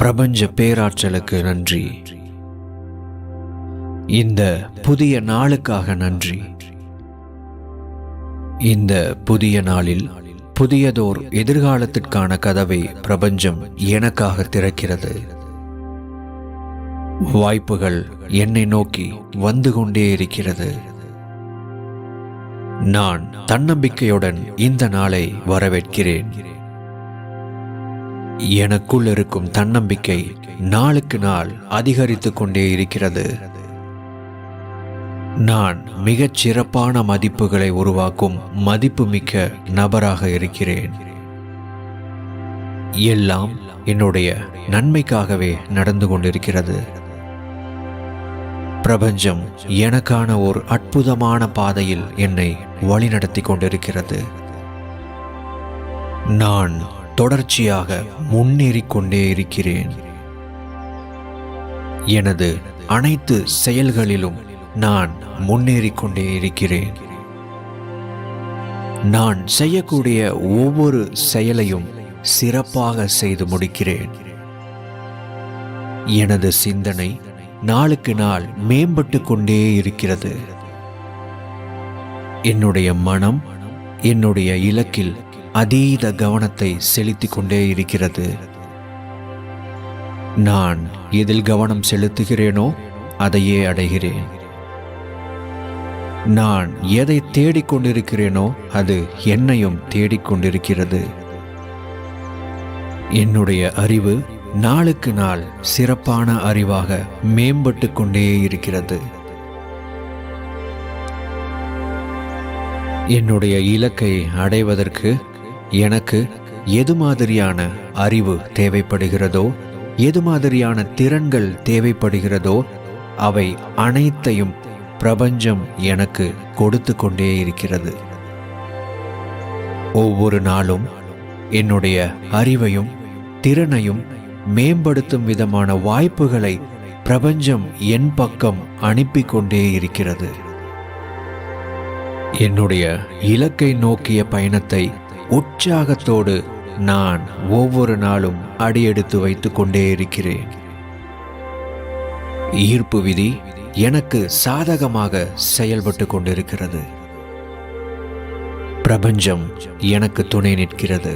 பிரபஞ்ச பேராற்றலுக்கு நன்றி. இந்த புதிய நாளுக்காக நன்றி. இந்த புதிய நாளில் புதியதோர் எதிர்காலத்திற்கான கதவை பிரபஞ்சம் எனக்காக திறக்கிறது. வாய்ப்புகள் என்னை நோக்கி வந்து கொண்டே இருக்கிறது. நான் தன்னம்பிக்கையுடன் இந்த நாளை வரவேற்கிறேன். எனக்குள் இருக்கும் தன்னம்பிக்கை நாளுக்கு நாள் அதிகரித்துக் கொண்டே இருக்கிறது. நான் மிகச் சிறப்பான மதிப்புகளை உருவாக்கும் மதிப்புமிக்க நபராக இருக்கிறேன். எல்லாம் என்னுடைய நன்மைக்காகவே நடந்து கொண்டிருக்கிறது. பிரபஞ்சம் எனக்கான ஒரு அற்புதமான பாதையில் என்னை வழிநடத்தி கொண்டிருக்கிறது. நான் தொடர்ச்சியாக முன்னேறிக் கொண்டே இருக்கிறேன். எனது அனைத்து செயல்களிலும் நான் முன்னேறிக் கொண்டே இருக்கிறேன். நான் செய்யக்கூடிய ஒவ்வொரு செயலையும் சிறப்பாக செய்து முடிக்கிறேன். எனது சிந்தனை நாளுக்கு நாள் மேம்பட்டு கொண்டே இருக்கிறது. என்னுடைய மனம் என்னுடைய இலக்கில் அதீத கவனத்தை செலுத்திக் கொண்டே இருக்கிறது. நான் எதில் கவனம் செலுத்துகிறேனோ அதையே அடைகிறேன். நான் எதை தேடிக்கொண்டிருக்கிறேனோ அது என்னையும் தேடிக்கொண்டிருக்கிறது. என்னுடைய அறிவு நாளுக்கு நாள் சிறப்பான அறிவாக மேம்பட்டு கொண்டே இருக்கிறது. என்னுடைய இலக்கை அடைவதற்கு எனக்கு எது மாதிரியான அறிவு தேவைப்படுகிறதோ, எது மாதிரியான திறன்கள் தேவைப்படுகிறதோ அவை அனைத்தையும் பிரபஞ்சம் எனக்கு கொடுத்து கொண்டே இருக்கிறது. ஒவ்வொரு நாளும் என்னுடைய அறிவையும் திறனையும் மேம்படுத்தும் விதமான வாய்ப்புகளை பிரபஞ்சம் என் பக்கம் அனுப்பி கொண்டே இருக்கிறது. என்னுடைய இலக்கை நோக்கிய பயணத்தை உற்சாகத்தோடு நான் ஒவ்வொரு நாளும் அடியெடுத்து வைத்துக் கொண்டே இருக்கிறேன். ஈர்ப்பு விதி எனக்கு சாதகமாக செயல்பட்டு கொண்டிருக்கிறது. பிரபஞ்சம் எனக்கு துணை நிற்கிறது.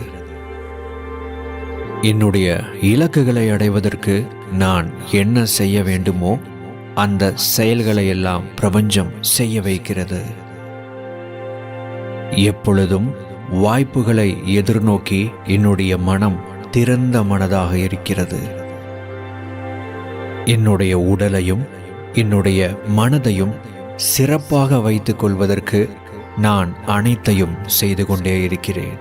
என்னுடைய இலக்குகளை அடைவதற்கு நான் என்ன செய்ய வேண்டுமோ அந்த செயல்களை எல்லாம் பிரபஞ்சம் செய்ய வைக்கிறது. எப்பொழுதும் வாய்ப்புகளை எதிர்நோக்கி என்னுடைய மனம் திறந்த மனதாக இருக்கிறது. என்னுடைய உடலையும் என்னுடைய மனதையும் சிறப்பாக வைத்துக் கொள்வதற்கு நான் அனைத்தையும் செய்து கொண்டே இருக்கிறேன்.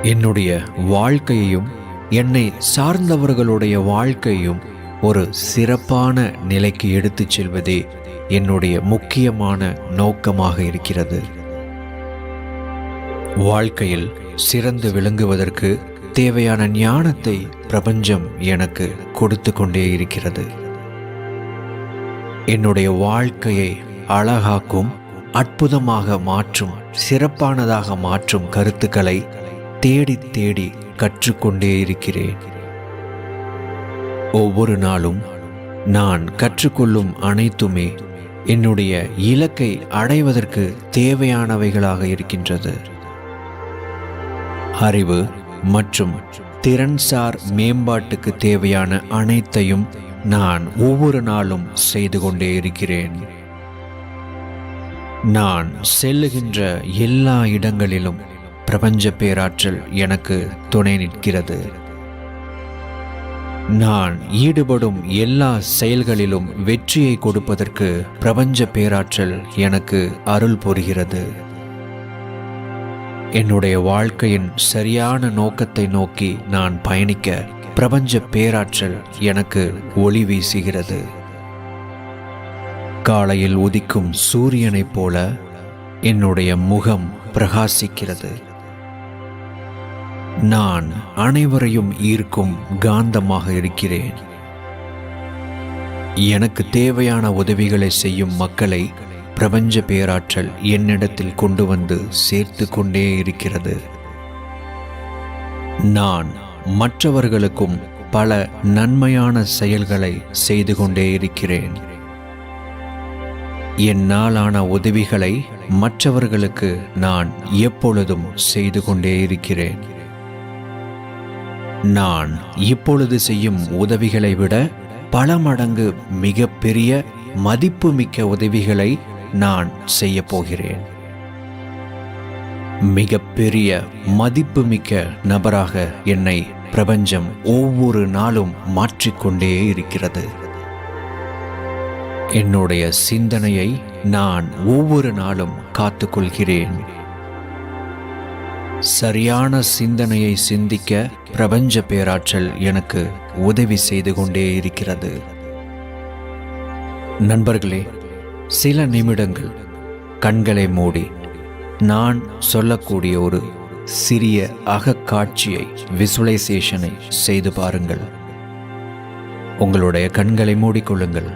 என்னுடைய வாழ்க்கையையும் என்னை சார்ந்தவர்களுடைய வாழ்க்கையும் ஒரு சிறப்பான நிலைக்கு எடுத்துச் செல்வதே என்னுடைய முக்கியமான நோக்கமாக இருக்கிறது. வாழ்க்கையில் சிறந்து விளங்குவதற்கு தேவையான ஞானத்தை பிரபஞ்சம் எனக்கு கொடுத்து கொண்டே இருக்கிறது. என்னுடைய வாழ்க்கையை அழகாக்கும், அற்புதமாக மாற்றும், சிறப்பானதாக மாற்றும் கருத்துக்களை தேடி தேடி கற்றுக்கொண்டே இருக்கிறேன். ஒவ்வொரு நாளும் நான் கற்றுக்கொள்ளும் அனைத்துமே என்னுடைய இலக்கை அடைவதற்கு தேவையானவைகளாக இருக்கின்றது. அறிவு மற்றும் திறன்சார் மேம்பாட்டுக்கு தேவையான அனைத்தையும் நான் ஒவ்வொரு நாளும் செய்து கொண்டே இருக்கிறேன். நான் செல்லுகின்ற எல்லா இடங்களிலும் பிரபஞ்ச பேராற்றல் எனக்கு துணை நிற்கிறது. நான் ஈடுபடும் எல்லா செயல்களிலும் வெற்றியை கொடுப்பதற்கு பிரபஞ்ச பேராற்றல் எனக்கு அருள் புரிகிறது. என்னுடைய வாழ்க்கையின் சரியான நோக்கத்தை நோக்கி நான் பயணிக்க பிரபஞ்ச பேராற்றல் எனக்கு ஒளி வீசுகிறது. காலையில் உதிக்கும் சூரியனைப் போல என்னுடைய முகம் பிரகாசிக்கிறது. நான் அனைவரையும் ஈர்க்கும் காந்தமாக இருக்கிறேன். எனக்கு தேவையான உதவிகளை செய்யும் மக்களை பிரபஞ்ச பேராற்றல் என்னிடத்தில் கொண்டு வந்து சேர்த்து கொண்டே இருக்கிறது. நான் மற்றவர்களுக்கும் பல நன்மையான செயல்களை செய்து கொண்டே இருக்கிறேன். என்னாலான உதவிகளை மற்றவர்களுக்கு நான் எப்பொழுதும் செய்து கொண்டே இருக்கிறேன். நான் இப்பொழுது செய்யும் உதவிகளை விட பல மடங்கு மிக பெரிய மதிப்புமிக்க உதவிகளை நான் செய்ய போகிறேன். மிக பெரிய மதிப்புமிக்க நபராக என்னை பிரபஞ்சம் ஒவ்வொரு நாளும் மாற்றிக்கொண்டே இருக்கிறது. என்னுடைய சிந்தனையை நான் ஒவ்வொரு நாளும் காத்துக்கொள்கிறேன். சரியான சிந்தனையை சிந்திக்க பிரபஞ்ச பேராற்றல் எனக்கு உதவி செய்து கொண்டே இருக்கிறது. நண்பர்களே, சில நிமிடங்கள் கண்களை மூடி நான் சொல்லக்கூடிய ஒரு சிறிய அகக்காட்சியை, விசுவலைசேஷனை செய்து பாருங்கள். உங்களுடைய கண்களை மூடிக்கொள்ளுங்கள்.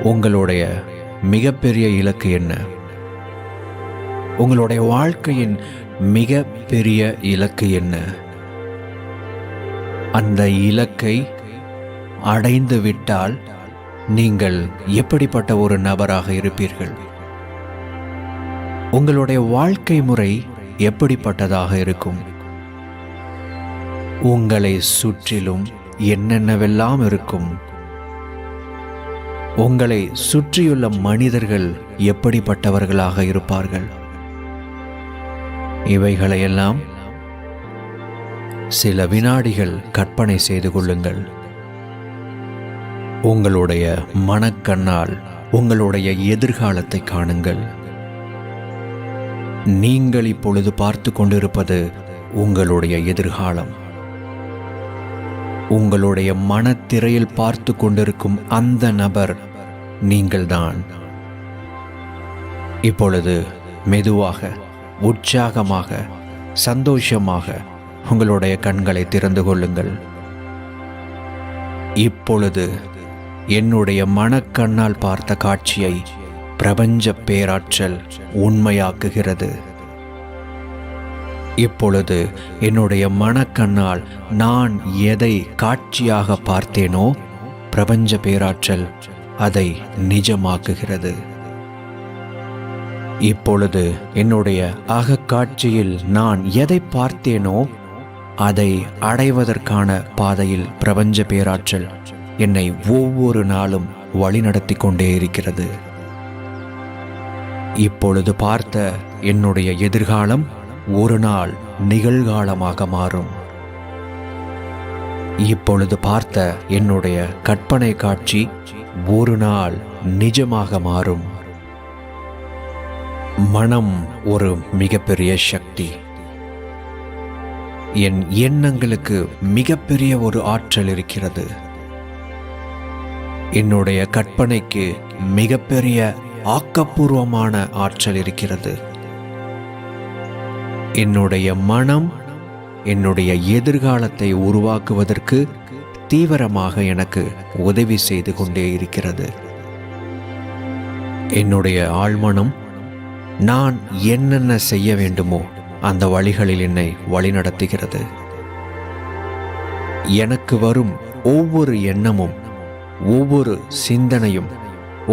உங்களுடைய மிகப்பெரிய இலக்கு என்ன? உங்களுடைய வாழ்க்கையின் மிக பெரிய இலக்கு என்ன? அந்த இலக்கை அடைந்து விட்டால் நீங்கள் எப்படிப்பட்ட ஒரு நபராக இருப்பீர்கள்? உங்களுடைய வாழ்க்கை முறை எப்படிப்பட்டதாக இருக்கும்? உங்களை சுற்றிலும் என்னென்னவெல்லாம் இருக்கும்? உங்களை சுற்றியுள்ள மனிதர்கள் எப்படிப்பட்டவர்களாக இருப்பார்கள்? இவைகளையெல்லாம் சில வினாடிகள் கற்பனை செய்து கொள்ளுங்கள். உங்களுடைய மனக்கண்ணால் உங்களுடைய எதிர்காலத்தை காணுங்கள். நீங்கள் இப்பொழுது பார்த்து கொண்டிருப்பது உங்களுடைய எதிர்காலம். உங்களுடைய மனத்திரையில் பார்த்து கொண்டிருக்கும் அந்த நபர் நீங்கள்தான். இப்பொழுது மெதுவாக, உற்சாகமாக, சந்தோஷமாக உங்களுடைய கண்களை திறந்து கொள்ளுங்கள். இப்பொழுது என்னுடைய மனக்கண்ணால் பார்த்த காட்சியை பிரபஞ்ச பேராற்றல் உண்மையாக்குகிறது. இப்பொழுது என்னுடைய மனக்கண்ணால் நான் எதை காட்சியாக பார்த்தேனோ பிரபஞ்ச பேராற்றல் அதை நிஜமாக்குகிறது. இப்பொழுது என்னுடைய அகக்காட்சியில் நான் எதை பார்த்தேனோ அதை அடைவதற்கான பாதையில் பிரபஞ்ச பேராற்றல் என்னை ஒவ்வொரு நாளும் வழிநடத்தி கொண்டே இருக்கிறது. இப்பொழுது பார்த்த என்னுடைய எதிர்காலம் ஒரு நாள் நிகழ்காலமாக மாறும். இப்பொழுது பார்த்த என்னுடைய கற்பனை காட்சி ஒரு நாள் நிஜமாக மாறும். மனம் ஒரு மிகப்பெரிய சக்தி. என் எண்ணங்களுக்கு மிகப்பெரிய ஒரு ஆற்றல் இருக்கிறது. என்னுடைய கற்பனைக்கு மிகப்பெரிய ஆக்கப்பூர்வமான ஆற்றல் இருக்கிறது. என்னுடைய மனம் என்னுடைய எதிர்காலத்தை உருவாக்குவதற்கு தீவிரமாக எனக்கு உதவி செய்து கொண்டே இருக்கிறது. என்னுடைய ஆழ்மனம் நான் என்னென்ன செய்ய வேண்டுமோ அந்த வழிகளில் என்னை வழிநடத்துகிறது. எனக்கு வரும் ஒவ்வொரு எண்ணமும், ஒவ்வொரு சிந்தனையும்,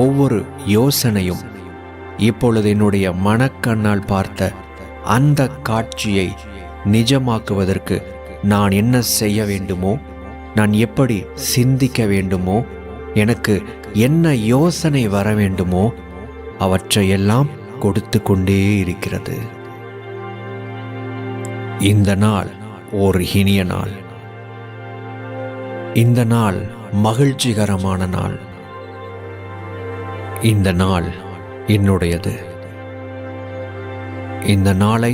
ஒவ்வொரு யோசனையும் இப்பொழுது என்னுடைய மனக்கண்ணால் பார்த்த அந்த காட்சியை நிஜமாக்குவதற்கு நான் என்ன செய்ய வேண்டுமோ, நான் எப்படி சிந்திக்க வேண்டுமோ, எனக்கு என்ன யோசனை வர வேண்டுமோ அவற்றையெல்லாம் கொடுத்து கொண்டே இருக்கிறது. இந்த நாள் ஒரு இனிய நாள். இந்த நாள் மகிழ்ச்சிகரமான நாள். இந்த நாள் என்னுடையது. இந்த நாளை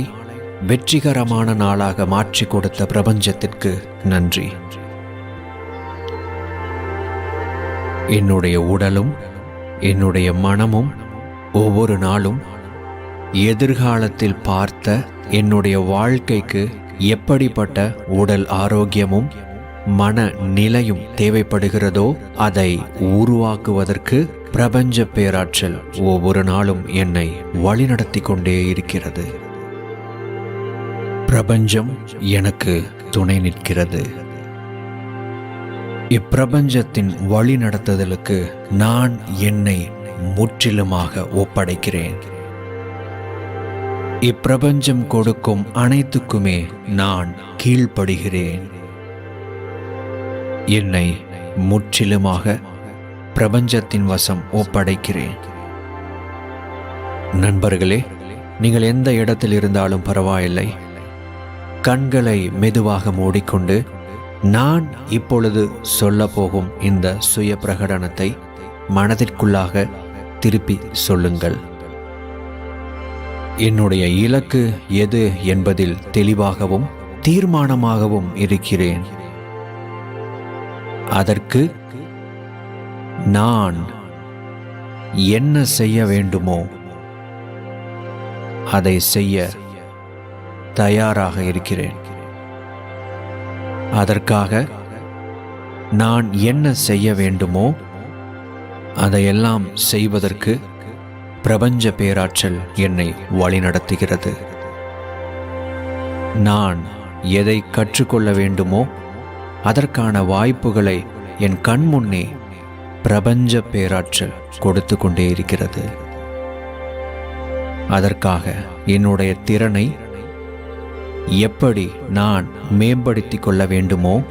வெற்றிகரமான நாளாக மாற்றி கொடுத்த பிரபஞ்சத்திற்கு நன்றி. என்னுடைய உடலும் என்னுடைய மனமும் ஒவ்வொரு நாளும் எதிர்காலத்தில் பார்த்த என்னுடைய வாழ்க்கைக்கு எப்படிப்பட்ட உடல் ஆரோக்கியமும் மன நிலையும் தேவைப்படுகிறதோ அதை உருவாக்குவதற்கு பிரபஞ்ச பேராற்றல் ஒவ்வொரு நாளும் என்னை வழிநடத்தி கொண்டே இருக்கிறது. பிரபஞ்சம் எனக்கு துணை நிற்கிறது. இப்பிரபஞ்சத்தின் வழி நடத்துதலுக்கு நான் என்னை முற்றிலுமாக ஒப்படைக்கிறேன். இப்பிரபஞ்சம் கொடுக்கும் அனைத்துக்குமே நான் கீழ்ப்படுகிறேன். என்னை முற்றிலுமாக பிரபஞ்சத்தின் வசம் ஒப்படைக்கிறேன். நண்பர்களே, நீங்கள் எந்த இடத்தில் இருந்தாலும் பரவாயில்லை. கண்களை மெதுவாக மூடிக்கொண்டு நான் இப்பொழுது சொல்ல போகும் இந்த சுய பிரகடனத்தை மனதிற்குள்ளாக திருப்பி சொல்லுங்கள். என்னுடைய இலக்கு எது என்பதில் தெளிவாகவும் தீர்மானமாகவும் இருக்கிறேன். அதற்கு நான் என்ன செய்ய வேண்டுமோ அதை செய்ய தயாராக இருக்கிறேன். அதற்காக நான் என்ன செய்ய வேண்டுமோ அதையெல்லாம் செய்வதற்கு பிரபஞ்ச பேராற்றல் என்னை வழிநடத்துகிறது. நான் எதை கற்றுக்கொள்ள வேண்டுமோ அதற்கான வாய்ப்புகளை என் கண் முன்னே பிரபஞ்ச பேராற்றல் கொடுத்து கொண்டே இருக்கிறது. அதற்காக என்னுடைய திறனை எப்படி நான் மேம்படுத்திக் கொள்ள வேண்டுமோ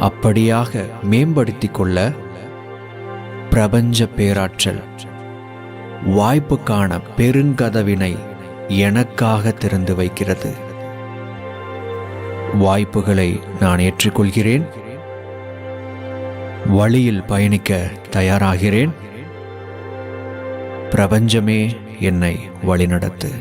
அப்படியாக மேம்படுத்திக் கொள்ள பிரபஞ்ச பேராற்றல் வாய்ப்புக்கான பெருங்கதவினை எனக்காக திறந்து வைக்கிறது. வாய்ப்புகளை நான் ஏற்றுக்கொள்கிறேன். வழியில் பயணிக்க தயாராகிறேன். பிரபஞ்சமே என்னை வழிநடத்து.